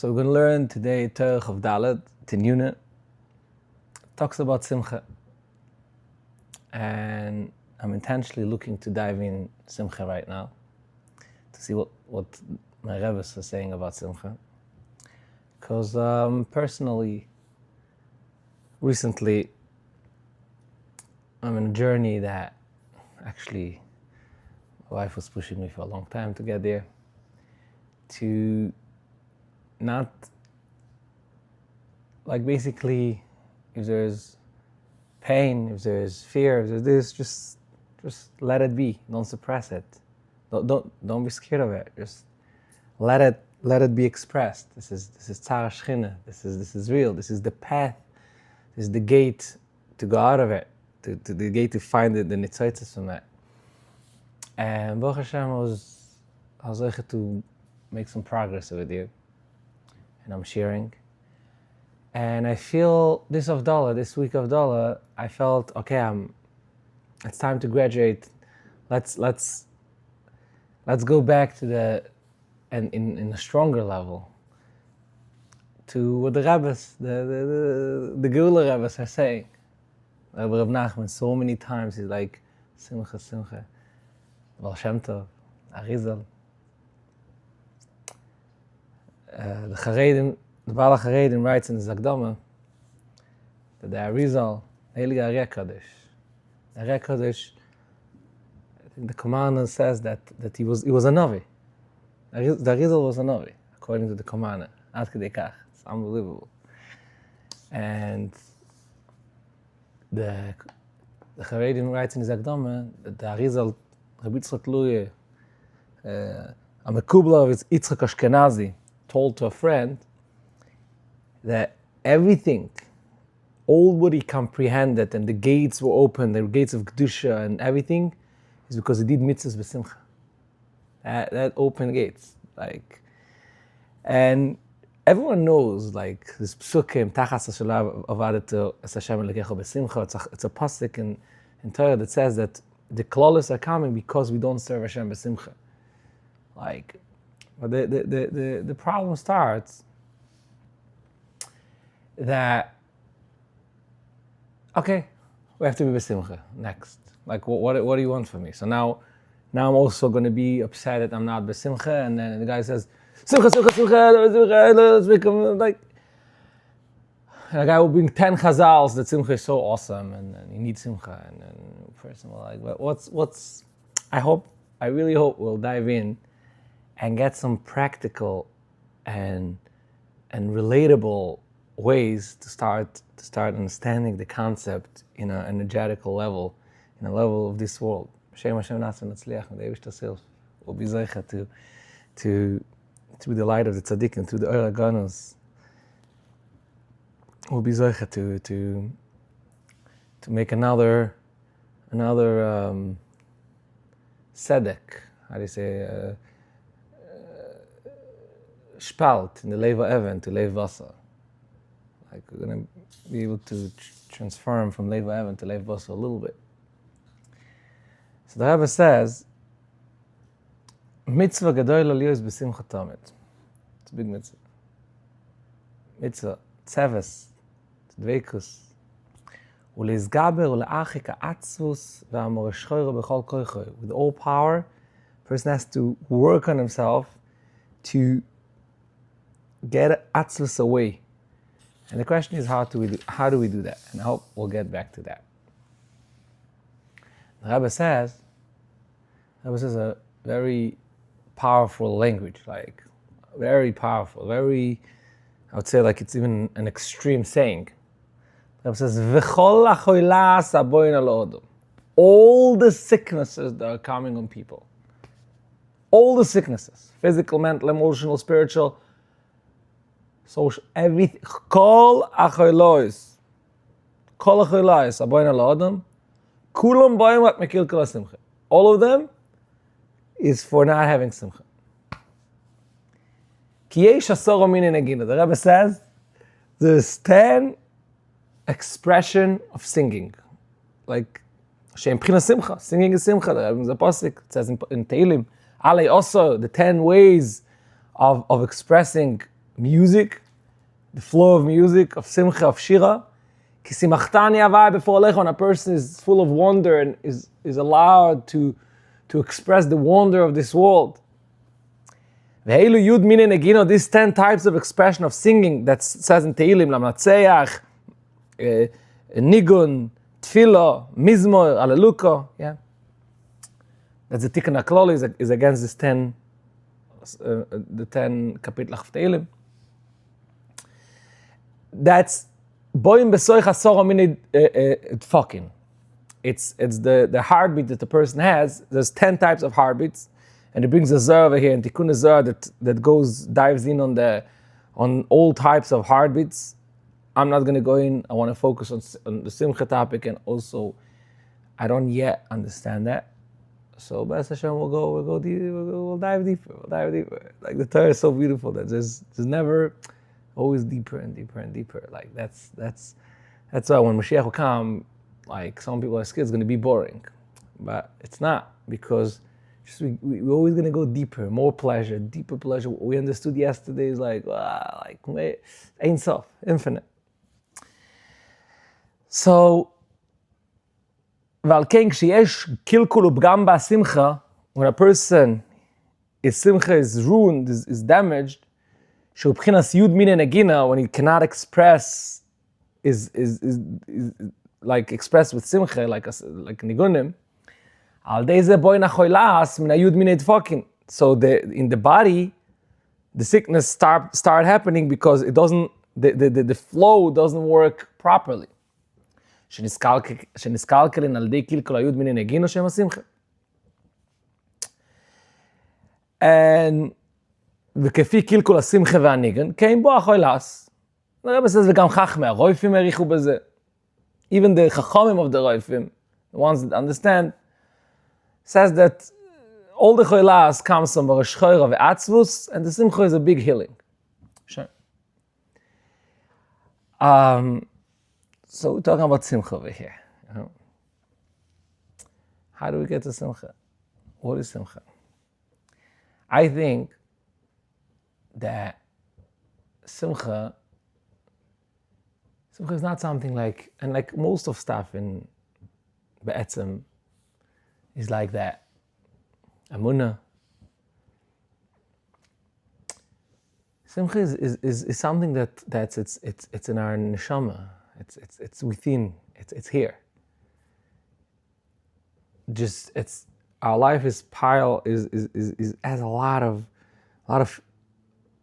So we're going to learn today Torah of Dalet, Tinyuna. Talks about Simcha. And I'm intentionally looking to dive in Simcha right now to see what my Rebbe's are saying about Simcha. Because personally, recently, I'm on a journey that actually my wife was pushing me for a long time to get there, to not, like basically, if there's pain, if there's fear, if there's this, just let it be. Don't suppress it. Don't be scared of it. Just let it be expressed. This is Tzara Shechina. This is real. This is the path. This is the gate to go out of it. To the gate to find the nitzotzes from it. And Baruch Hashem, I was able to make some progress with you, and I'm sharing. And I feel this week of Dollar, I felt okay. It's time to graduate. Let's go back to in a stronger level to what the Rebbes, the Geula Rebbes are saying. Rabbi Reb Nachman, so many times he's like Simcha, Simcha, Baal Shem Tov, Arizal. The Charedim, the Baal HaCharedim writes in the Zakdama that the Arizal, Heilige Arei Kadosh, Arei Kadosh, I think the commander says that he was a Navi. The Arizal was a Navi, according to the commander. Ad Kedei Kach. It's unbelievable. And the Charedim writes in his Zakdama that the Arizal, Rabbi Yitzchak Luye, a Mekubla of Yitzchak Ashkenazi, told to a friend that everything, all what he comprehended, and the gates were open, the gates of Kedusha and everything, is because he did mitzvahs b'simcha. That open gates, and everyone knows, this psukim, tachas hashalav avadetu es Hashem elekecha b'simcha. It's a pasuk in Torah that says that the klolos are coming because we don't serve Hashem b'simcha. But the problem starts that, okay, we have to be b'simcha next. What do you want from me? So now I'm also going to be upset that I'm not b'simcha, and then the guy says, Simcha, let's make him and a guy will bring 10 chazals that Simcha is so awesome, and you need Simcha, and then the person will but what's, I really hope we'll dive in and get some practical and relatable ways to start understanding the concept in an energetical level, in a level of this world. Shem Hashem Natzon Natzliach, and the Eivish Tassil will be zeicha to through the light of the tzaddikim, through the Oyer Ganos, will be zeicha to make another sedek, how do you say, spalt in the Leva Even to Leva Vasa. We're going to be able to transform from Leva Even to Leva Vasa a little bit. So the Rebbe says, mitzvah gadola liyos b'simcha tamid. It's a big mitzvah. Mitzvah, tzeves, dveikus, uleizgaber uleachik ha'atzvus v'amoreshchoyro b'chol koichoy. With all power, a person has to work on himself to get atzvus away. And the question is, how do we do that? And I hope we'll get back to that. The Rebbe says a very powerful language, very powerful, very, I would say it's even an extreme saying. The Rebbe says, V'chol achoilas aboyin al odom. All the sicknesses that are coming on people, all the sicknesses, physical, mental, emotional, spiritual, social, everything, kol achoilos aboyin al odom, kulam boyim at mekil kol simcha. All of them is for not having simcha. Ki yesh asoro mini negina. The Rebbe says there's 10 expression of singing. Shem Pchina Simcha. Singing is Simcha. The Rebbe's a pasuk. It says in Tehillim, Alei also, the 10 ways of expressing music, the flow of music, of Simcha, of Shira. Ki simachtani avai before Alecha, when a person is full of wonder and is allowed to express the wonder of this world. Ve'elu yud mine negino, these 10 types of expression of singing that says in Tehillim, Lamnatseach, Nigun, Tfilo, Mizmor, Alleluko, yeah. That's the Tikkun HaKloli is against this 10, the 10 kapitel of Tehillim. That's boim besoich hasoro mini tfokin. It's the heartbeat that the person has. There's 10 types of heartbeats, and it brings a Zohar over here, and Tikkun Zohar that dives in on all types of heartbeats. I'm not going to go in. I want to focus on the Simcha topic, and also I don't yet understand that. So B'ez Hashem, we'll dive deeper. Like the Torah is so beautiful that there's never always deeper and deeper and deeper. Like that's why when Mashiach will come, like some people are scared it's going to be boring, but it's not, because we're always going to go deeper, more pleasure, deeper pleasure. What we understood yesterday is like Ein Sof, infinite. So when a person, his simcha is ruined, is damaged, when he cannot express, is like expressed with simcha, like nigunim. So in the body, the sickness start happening because it doesn't, the flow doesn't work properly. שנסקלקלין על ידי קלקול היוד מיני נגינו שהם השמחה. וכפי קלקול השמחה והניגן, קיים בו החוילס. הרב says וגם חכמי הרויפים העריכו בזה. Even the chachamim of the roifim, the ones that understand, says that all the choilas comes from Rosh Choira ve'atzvus, and the simcha is a big healing. Sure. So we're talking about Simcha over here. You know? How do we get to Simcha? What is Simcha? I think that Simcha is not something like, and like most of stuff in Be'etzem is like that. Amunah. Simcha is something that's in our neshama. It's within. It's here. Just our life is has a lot of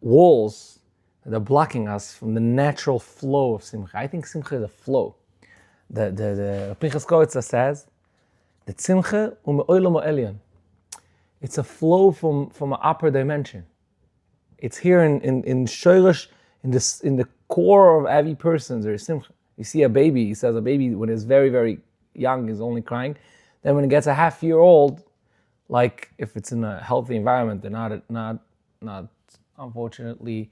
walls that are blocking us from the natural flow of Simcha. I think Simcha is a flow. The Pinchas Kovetza says that Simcha u'me'olam ha'elyon. It's a flow from an upper dimension. It's here in Shoresh, in the core of every person. There is Simcha. You see a baby. He says a baby when it's very, very young is only crying. Then when it gets a half-year-old, like if it's in a healthy environment, they're not unfortunately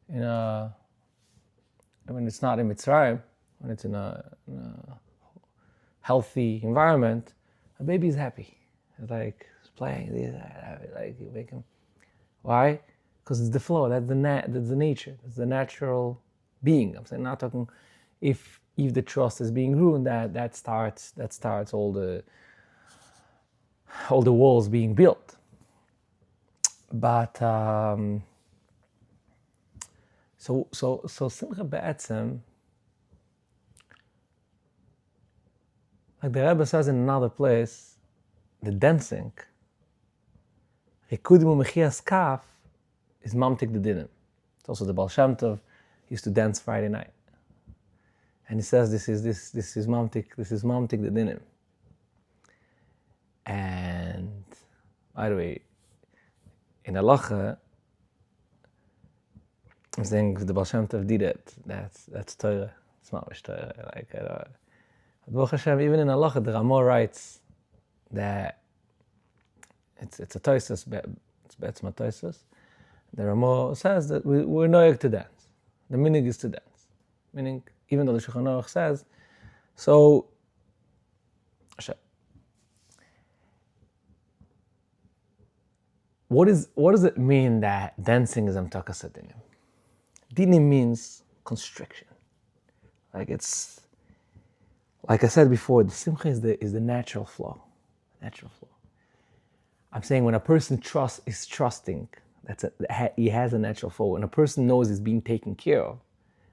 in a. I mean, it's not in Mitzrayim. When it's in a healthy environment, a baby is happy. It's like it's playing. Like you make him. Why? Because it's the flow. That's the nature. That's the natural being. I'm saying, not talking. If the trust is being ruined, that starts all the walls being built. But so Simcha Be'etzem, like the Rebbe says in another place, the dancing, Rikudim u'mechias kaf, is mamtik the dinim. It's also the Baal Shem Tov used to dance Friday night. And he says this is mamtik the dinim. And by the way, in halacha, I'm saying the Baal Shem Tov did it. That's Torah. It's not much Torah. Baruch Hashem, even in halacha, the Ramah writes that it's a toisus, it's betzma toisus. The Ramah says that we're noyeg to dance. The minig is to dance. Meaning, even though the Shulchan Aruch says, so, what does it mean that dancing is amtakas adinim? Dinim means constriction. Like I said before, the simcha is the natural flow. Natural flow. I'm saying when a person is trusting, he has a natural flow. When a person knows he's being taken care of,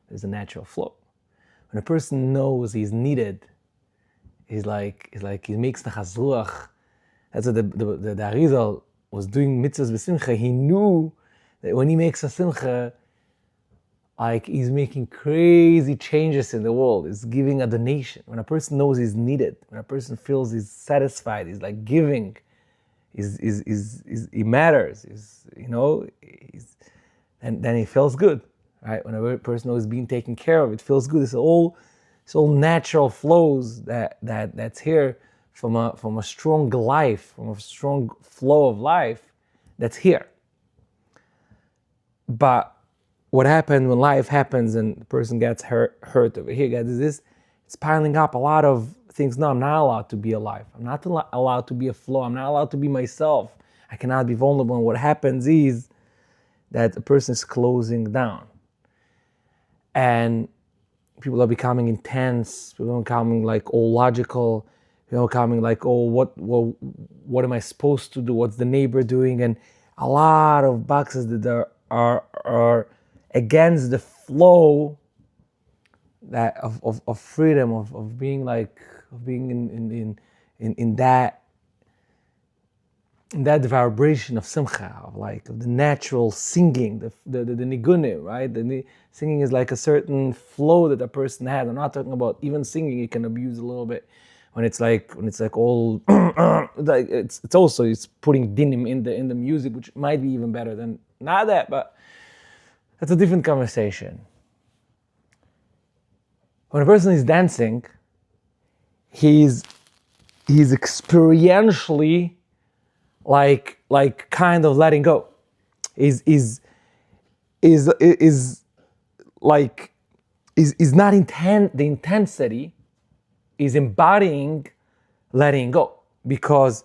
there's a natural flow. When a person knows he's needed, he's like he makes the chazruach. That's what the Arizal was doing mitzvahs b'simcha. He knew that when he makes a simcha, like he's making crazy changes in the world. He's giving a donation. When a person knows he's needed, when a person feels he's satisfied, he's like giving, he matters. And then he feels good, right? When a person knows he's being taken care of, it feels good. It's all natural flows that's here from a strong life, from a strong flow of life that's here. But what happened when life happens and the person gets hurt over here, gets this, it's piling up a lot of things. No, I'm not allowed to be alive. I'm not allowed to be a flow. I'm not allowed to be myself. I cannot be vulnerable. And what happens is that the person is closing down. And people are becoming intense. People are becoming like all logical. People are becoming like, what am I supposed to do? What's the neighbor doing? And a lot of boxes that are against the flow that of freedom, of being in that vibration of simcha, of the natural singing, the nigunim, right? The singing is like a certain flow that a person has. I'm not talking about even singing. You can abuse a little bit when it's like all like it's putting dinim in the music, which might be even better than not that, but that's a different conversation. When a person is dancing, he's experientially like kind of letting go. Is not intent. The intensity is embodying letting go because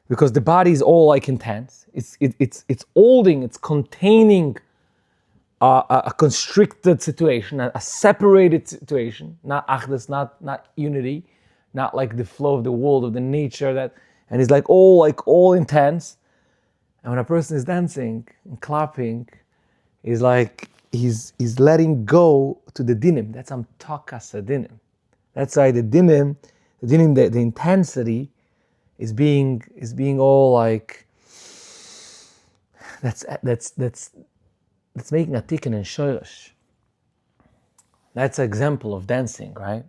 the body is all like intense. It's holding. It's containing a constricted situation, a separated situation, not achdus, not unity, not like the flow of the world, of the nature and it's like all intense. And when a person is dancing and clapping, he's letting go to the dinim. That's amtakas dinim. That's why the dinim, the intensity is being all like that's making a tikkun and shoresh. That's an example of dancing, right?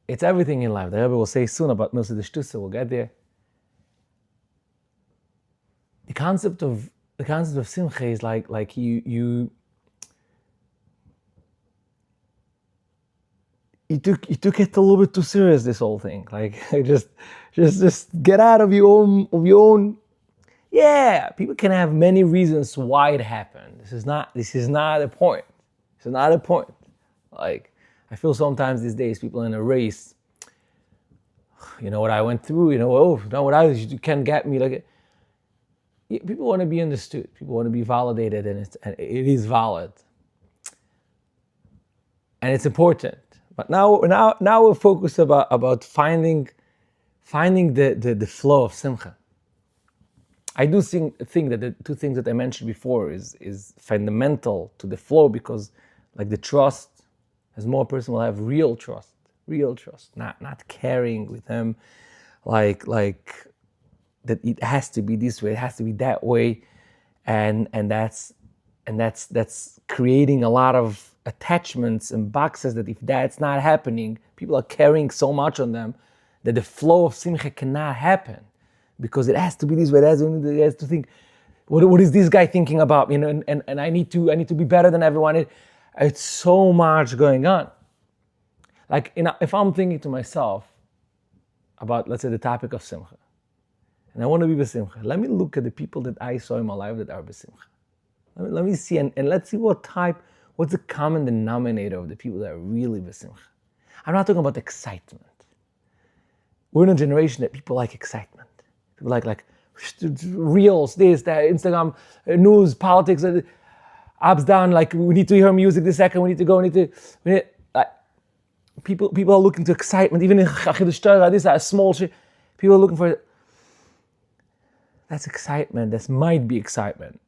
It's everything in life. The Rebbe will say soon about Milsa D'Shtusa. We'll get there. The concept of simcha is like you took it a little bit too serious. This whole thing, like just get out of your own. Yeah, people can have many reasons why it happened. This is not a point. This is not a point. Like, I feel sometimes these days people in a race, you know what I went through, you can't get me. Like, people want to be understood. People want to be validated, and it is valid. And it's important. But now we're focused about finding the flow of simcha. I do think that the two things that I mentioned before is fundamental to the flow, because like the trust, as more person will have real trust, not carrying with him like that it has to be this way, it has to be that way, and that's creating a lot of attachments and boxes that if that's not happening, people are carrying so much on them that the flow of simcha cannot happen. Because it has to be this way. It has to think, what is this guy thinking about? And I need to be better than everyone. It's so much going on. Like, if I'm thinking to myself about, let's say, the topic of simcha, and I want to be b'simcha, let me look at the people that I saw in my life that are b'simcha. Let me see, and let's see what's the common denominator of the people that are really b'simcha. I'm not talking about excitement. We're in a generation that people like excitement. People like reels, this, that, Instagram, news, politics, ups, down, like we need to hear music this second, we need, like, people are looking to excitement, even in Chachidus Torah, this, that, small shit, people are looking for, that's excitement, that might be excitement,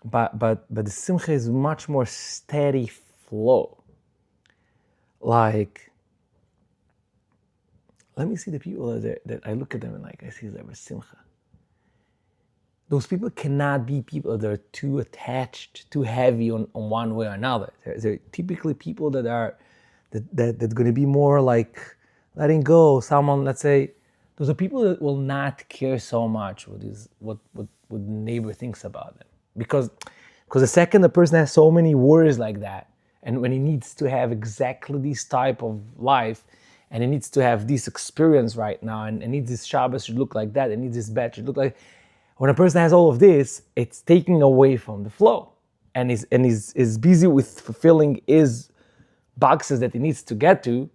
but the Simcha is much more steady flow. Like, let me see the people that I look at them and like, I see them as Simcha. Those people cannot be people that are too attached, too heavy on one way or another. They're typically people that are going to be more like letting go. Someone, let's say, those are people that will not care so much what the neighbor thinks about them. Because the second the person has so many worries like that, and when he needs to have exactly this type of life, and he needs to have this experience right now, and needs this Shabbos should look like that, and needs this bed should look like, when a person has all of this, it's taking away from the flow, and is busy with fulfilling his boxes that he needs to get to,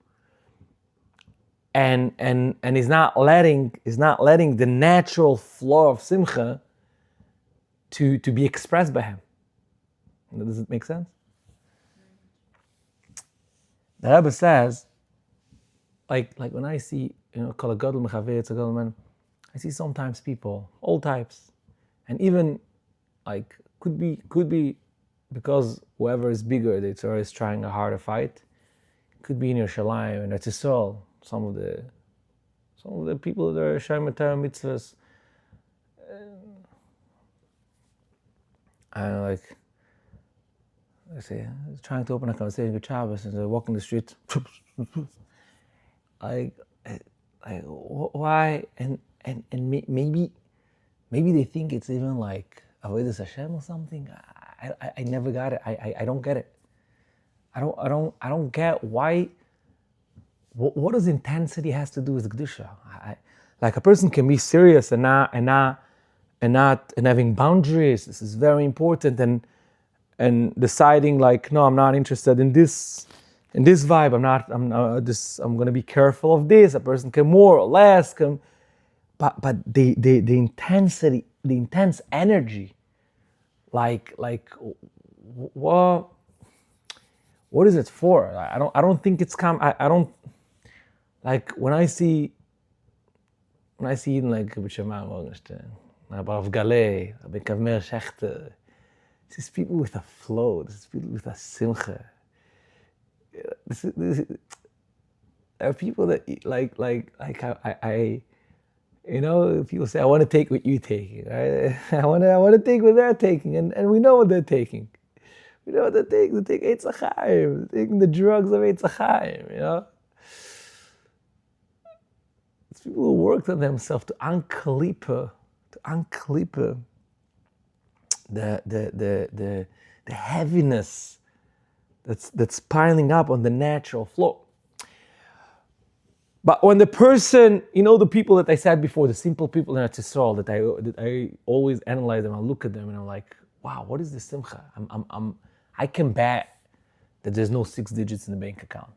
and is not letting the natural flow of Simcha to be expressed by him. Does it make sense? The Rebbe says, like when I see, Kol HaGadol Mechaver Etz HaGadol Man, I see sometimes people, all types, and even like could be because whoever is bigger, the Torah is trying a harder fight. Could be in Yerushalayim and Eretz Yisrael. Some of the people that are shayim Torah mitzvahs, and like I say, trying to open a conversation with Shabbos, and they're walking the street, like why and maybe they think it's even like avodas Hashem or something. I never got it. I don't get it. I don't get why. What does intensity has to do with kedusha? Like a person can be serious and having boundaries. This is very important, and deciding like, no, I'm not interested in this vibe. I'm going to be careful of this. A person can more or less but the intensity, the intense energy, like what is it for? I don't think it's I don't like when I see in like B'Shema Morgenstern, Abarav Galei, Kavmer Shechter, these people with a flow, these people with a simcha. There are people that I people say, I want to take what you're taking, right? I want to take what they're taking, and we know what they're taking. We know what they're taking. They take Eitz HaChaim, they're taking the drugs of Eitz HaChaim, It's people who worked on themselves to unclippe the heaviness that's piling up on the natural flow. But when the person, the people that I said before, the simple people in Eretz Yisrael, that I always analyze them, I look at them and I'm like, wow, what is the simcha? I can bet that there's no 6 digits in the bank account.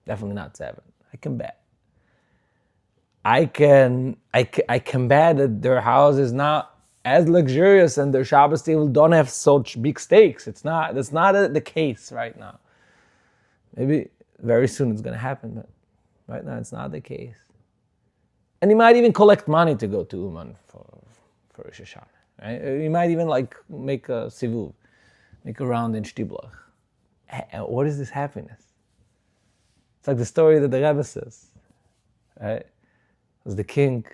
Definitely not 7. I can bet. I can bet that their house is not as luxurious and their Shabbos table don't have such big stakes. That's not the case right now. Maybe very soon it's going to happen, but right now it's not the case. And he might even collect money to go to Uman for Rosh Hashanah. Right? He might even make a sivuv, make a round in Shtiblach. What is this happiness? It's like the story that the Rebbe says, right? It was the king.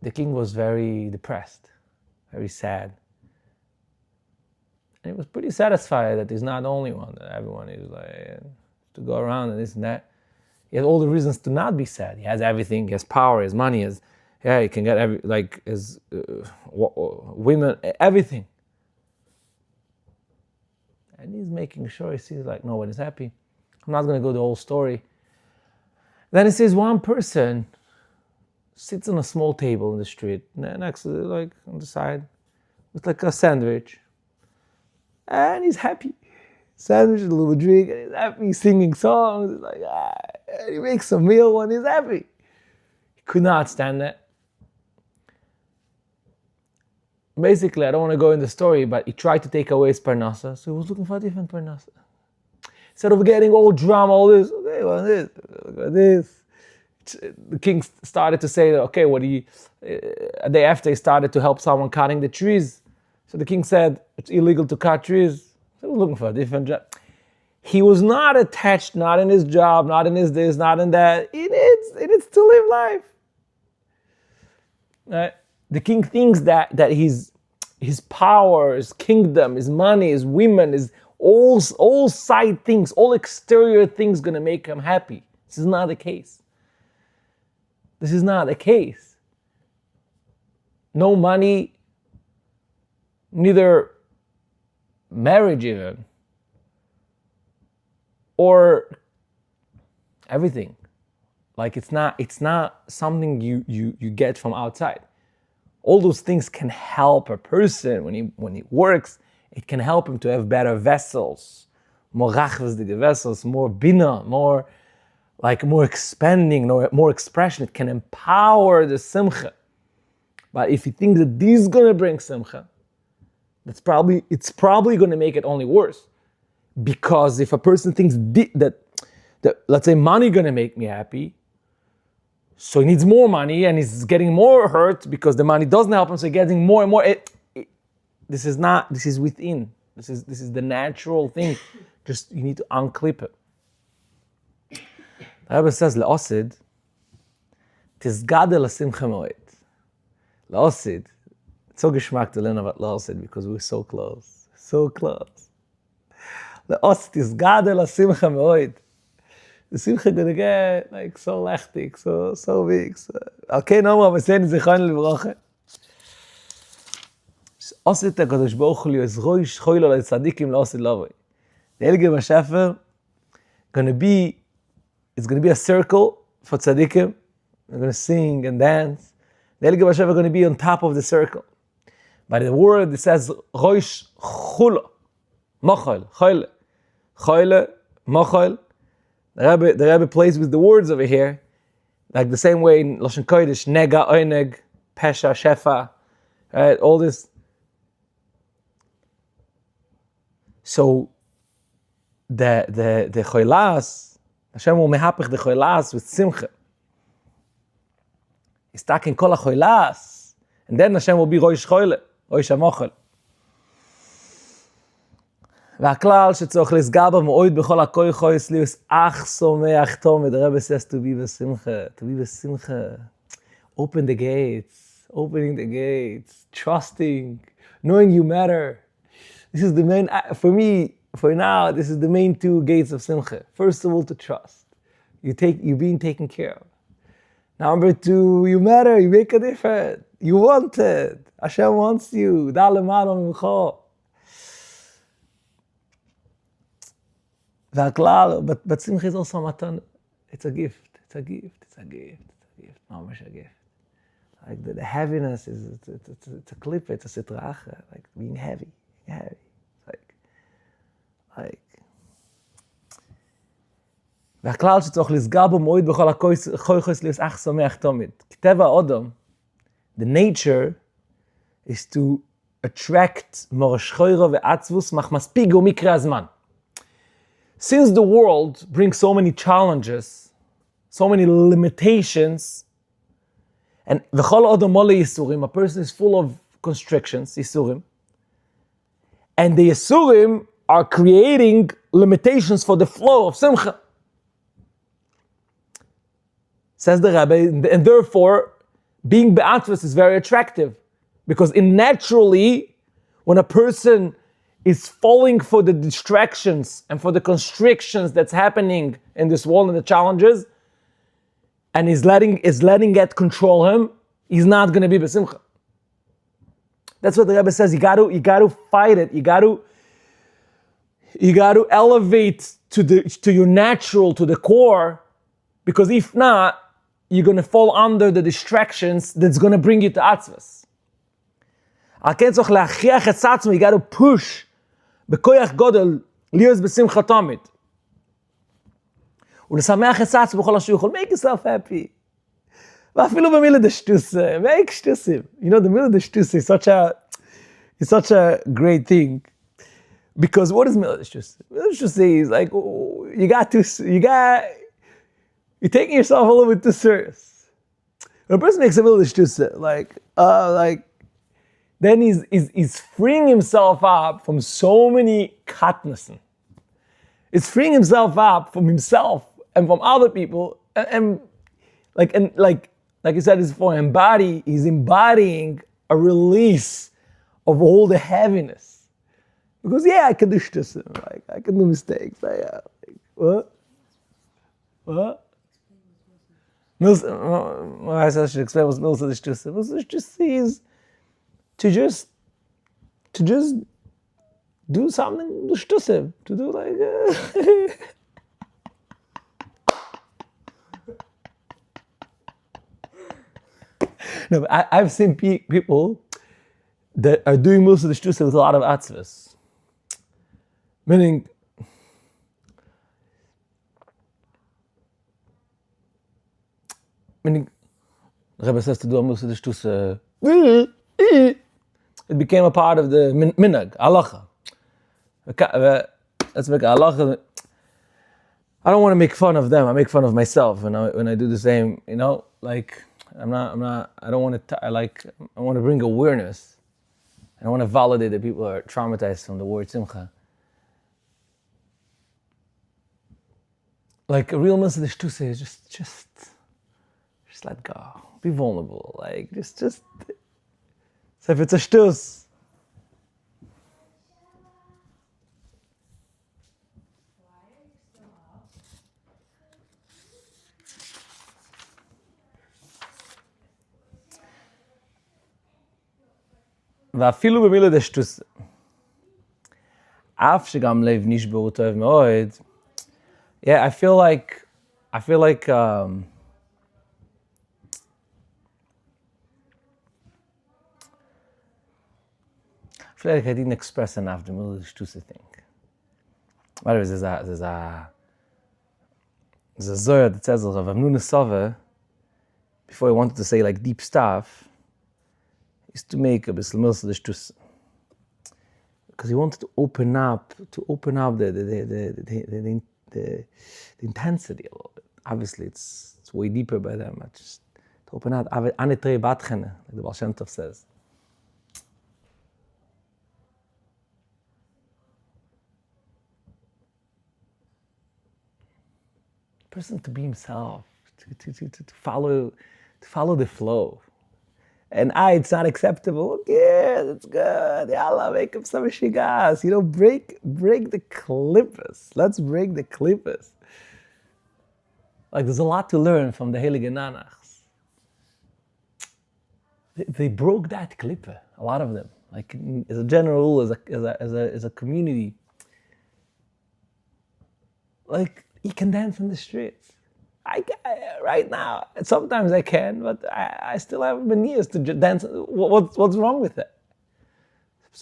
The king was very depressed, very sad. And he was pretty satisfied that he's not the only one, that everyone is like, to go around and this and that. He has all the reasons to not be sad. He has everything, he has power, he has money, he can get his women, everything. And he's making sure he sees nobody's happy. I'm not going to go the whole story. Then he says one person sits on a small table in the street, next to on the side, with a sandwich. And he's happy. Sandwich, a little drink, and he's happy, singing songs. He's and he makes a meal when he's happy. He could not stand it. Basically, I don't want to go in the story, but he tried to take away his parnasa, so he was looking for a different parnasa. Instead of getting all drama, all this, okay, well, this. The king started to say, okay, a day after he started to help someone cutting the trees. So the king said, it's illegal to cut trees. So he was looking for a different job. He was not attached, not in his job, not in his this, not in that. He needs to live life. Right? The king thinks that his power, his kingdom, his money, his women, his all side things, all exterior things going to make him happy. This is not the case. This is not the case. No money, neither marriage even, or everything. Like it's not something you get from outside. All those things can help a person when he works. It can help him to have better vessels, more rachvazdige vessels, more bina, more expanding, more expression. It can empower the simcha. But if you think that this is going to bring simcha, it's probably going to make it only worse. Because if a person thinks that let's say money going to make me happy, so he needs more money and he's getting more hurt because the money doesn't help him, so he's getting more and more. This is within. This is the natural thing. Just you need to unclip it. The Rebbe says, Le'osid, Tizgadel Simcha Moed. Le'osid, it's so geschmack to learn about Le'osid because we're so close. So close. Le'osid, Tizgadel Simcha Moed. The Simcha gonna get like so lechtig, so big. Okay, no more, but saying Zichron Livrocha. Osid HaKadosh Baruch Hu is roish choilo le'tzadikim le'osid lavoi. The Elige Bashefer it's going to be a circle for tzadikim. They're going to sing and dance. The Elige Bashefer are going to be on top of the circle. By the word, it says roish chulo, mochel, choyle, choyle, mochel. The Rebbe plays with the words over here, like the same way in Lashon Kodesh, nega, oineg, pesha, shefa, right? All this. So the choilas, Hashem will mehapich the choilas with simcha. He's taking kol choilas, and then Hashem will be roish choyle, roish hamochel. והכלל שצריך לסגבר מאוד בכל הכויכויס ליוס אך שמח תומד. The Rebbe says to be besimcha. Open the gates, opening the gates, trusting, knowing you matter. This is the main, for me, for now, this is the main two gates of simcha. First of all, to trust. You're being taken care of. Number two, you matter, you make a difference. You want it. Hashem wants you. Da lemano mimcho. But simcha is also a matan. It's a gift. Mamash a gift. Like the heaviness is it's a clip. It's a sitracha. Like being heavy. Like. והכלל שצריך לסגר בו מועד בכל הכויכוס ליוס אך שמח תמיד. כטבע האדם, the nature is to attract מורש חוירו ועצבוס מספיק ומקרה הזמן. Since the world brings so many challenges, so many limitations, and v'chol adam mole yisurim, a person is full of constrictions, yisurim, and the yisurim are creating limitations for the flow of simcha. Says the Rebbe, and therefore, being be'atzvus is very attractive, because naturally, when a person is falling for the distractions and for the constrictions that's happening in this world and the challenges, and is letting it control him, he's not going to be besimcha. That's what the Rebbe says. You got to fight it. You got to elevate to your natural, to the core, because if not, you're going to fall under the distractions that's going to bring you to atzvus. You got to push בkoyach godel lios besimcha tamid. ולשמח את עצמו בכל אשר יכול. Make yourself happy. Vafilu b'mila de shtusa, veik shtusim. You know, the mila de shtusa is such a great thing. Because what is mila de shtusa? Mila de shtusa is like, oh, you're taking yourself a little bit too serious. When a person makes a mila de shtusa, then he's freeing himself up from so many katnasen. It's freeing himself up from himself and from other people, and like you said before, he's embodying a release of all the heaviness. Because I can do shtusim, like I can do mistakes. What? I should explain what Milsa the shtusim. Milsa the shtusim is to just do something shtusim, to do like. No, but I've seen people that are doing most of the shtusim with a lot of atzvus. Meaning, the Rebbe says to do most of the shtusim. It became a part of the minhag, halacha. Let's make a halacha. I don't want to make fun of them. I make fun of myself when I do the same. You know, like I don't want to. I want to bring awareness. I want to validate that people are traumatized from the word Simcha. Like a real message to say is just let go. Be vulnerable. Like just. So if it's a shtus. ואפילו במילה דשטוס. אף שגם לב נשבור טוב מאוד. Yeah, I feel like I feel like I didn't express enough the middle shtusa thing. Whatever, there's a Zohar that says of Amnuna Sova, before he wanted to say like deep stuff, is to make a bisl milsa shtusa. Because he wanted to open up the intensity a little bit. Obviously, it's way deeper by them. But just to open out, anitrei batchene, like the Baal Shem Tov says. Person to be himself, to follow the flow. And it's not acceptable. Okay, that's good. Yalla, make up some shigas. You know, break the klippas. Let's break the klippas. Like there's a lot to learn from the Heilige Nanachs. They broke that klippa. A lot of them. Like as a general rule, as a community. Like you can dance in the streets. I right now, sometimes I can, but I still haven't been used to dance. What's wrong with it?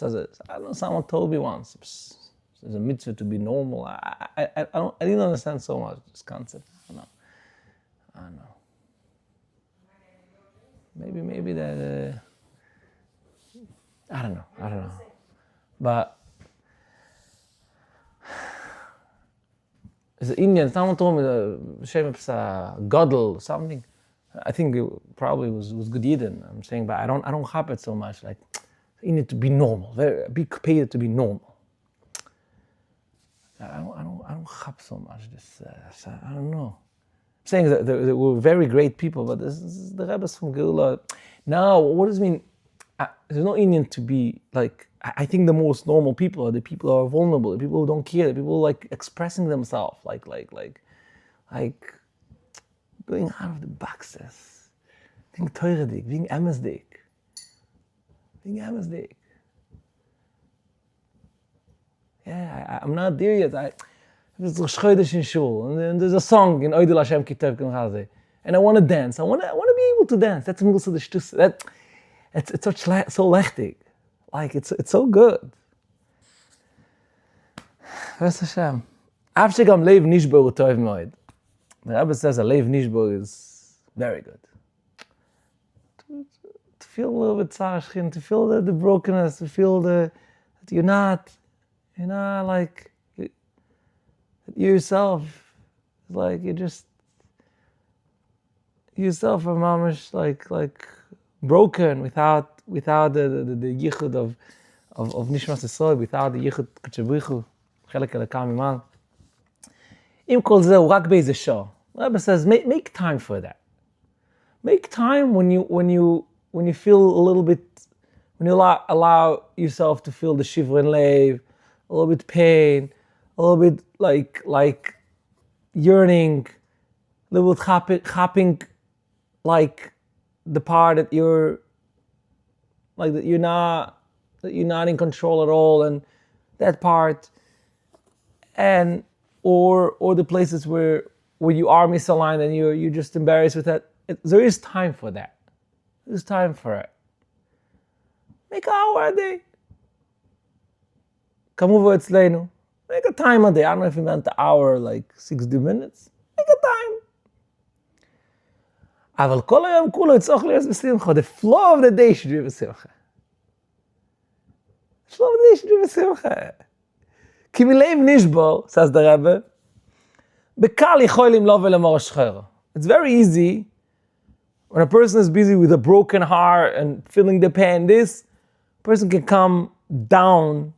I don't know, someone told me once, there's a mitzvah to be normal. I didn't understand so much this concept. I don't know. Maybe that, I don't know. But, is Indian? Someone told me the Shem Godel something. I think it probably was good Eden. I'm saying, but I don't have it so much. Like you need to be normal. Be prepared to be normal. I don't have so much this. I don't know. I'm saying that they were very great people, but this is the Rebbe's from Geula. Now, what does it mean? There's no Indian to be like. I think the most normal people are the people who are vulnerable, the people who don't care, the people who like expressing themselves, like going out of the boxes, being Torah-dik, being Embodied. Yeah, I'm not there yet. There's a Chodesh in shul, and there's a song in Oidel Hashem Kitev K'mchazeh, and I want to dance. I want to be able to dance. That's Milsa the Shtus. It's so lechtig. Like it's so good. Where's Hashem? Avshegam leiv nishbor tov moed. The Rebbe says a leiv nishbor is very good. to feel a little bit tzarashchin, to feel the brokenness, to feel that you're not like you yourself. Like you yourself are mamish like broken without the yichud of nishmas Yisrael, without the yichud k'tchabrichu chelek elokam iman. Im kol zeh rak be'ezeh shah. Rebbe says make time for that. Make time when you feel a little bit, when you allow yourself to feel the shivrin leiv, a little bit pain, a little bit like yearning, a little bit chapping, like the part that you're not in control at all, and that part, and or the places where you are misaligned and you're just embarrassed with that. There is time for that. There's time for it. Make an hour a day. Kamuva etzleinu. Make a time a day. I don't know if you meant the hour, like 60 minutes. Make a time. Aval kol hayom kulo yitzorach להיות בsimcha. The flow of the day should be בsimcha. The flow of the day should be בsimcha. Ki mileiv nishbor, says the Rebbe, bekal yicholim lo ve'lemor shchero. It's very easy when a person is busy with a broken heart and feeling the pain. This person can come down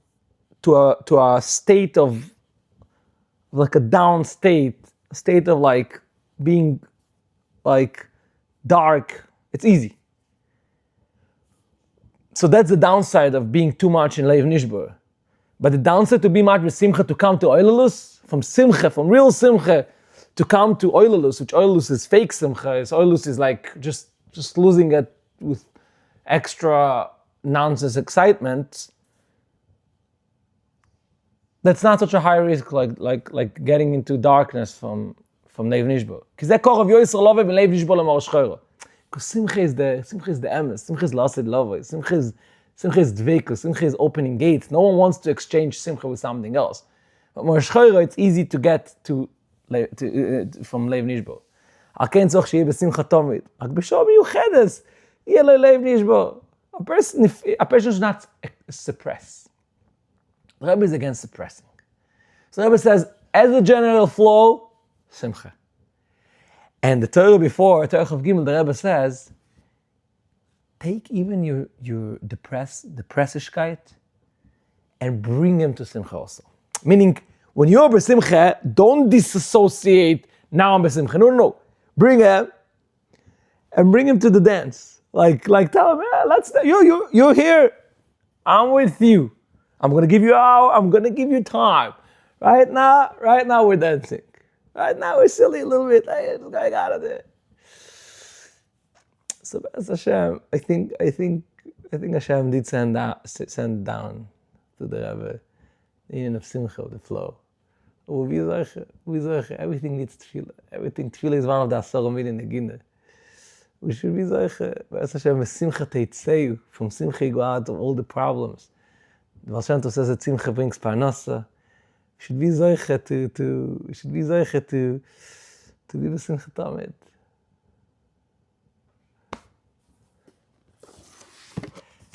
to a state of like a down state, a state of like being like dark. It's easy. So that's the downside of being too much in Leiv Nishbor. But the downside to be much with Simcha, to come to Oilelus, from Simcha, from real Simcha, to come to Oilelus, which Oilelus is fake Simcha. Oilelus is like just losing it with extra nonsense excitement. That's not such a high risk like getting into darkness from Leiv Nishbor. Because that kor of Yisrael love and Leiv Nishbor lemor shchero. Because Simcha is the emes. Simcha is lasid love. Simcha is dveikus. Simcha is opening gates. No one wants to exchange Simcha with something else. But mor shchero, it's easy to get to from Leiv Nishbor. Al ken tzorich sheyeh b'simcha tomid. רק בשעה מיוחדת יהיה לו Leiv Nishbor. A person should not suppress. The Rebbe is against suppressing. So the Rebbe says, as a general flow, Simcha. And the Torah before, Torah of Gimel, the Rebbe says, take even your depressishkeit and bring him to Simcha also. Meaning, when you're b'simcha, don't disassociate, now I'm b'simcha. No. Bring him and bring him to the dance. Like tell him, you're here. I'm with you. I'm going to give you an hour. I'm going to give you time. Right now we're dancing. Right now we're silly a little bit. Hey, this guy got it. So as Hashem, I think Hashem did send down to the Rebbe the union of Simcha, of the flow. Everything needs tefillah. Tefillah is one of the Asara Milim Neginah. We should be Zoche. As Hashem, Simcha teitzeu. From Simcha you go out of all the problems. The Baal Shem Tov says that Simcha brings parnasa. We should be Zoche to be B'Simcha Tamid.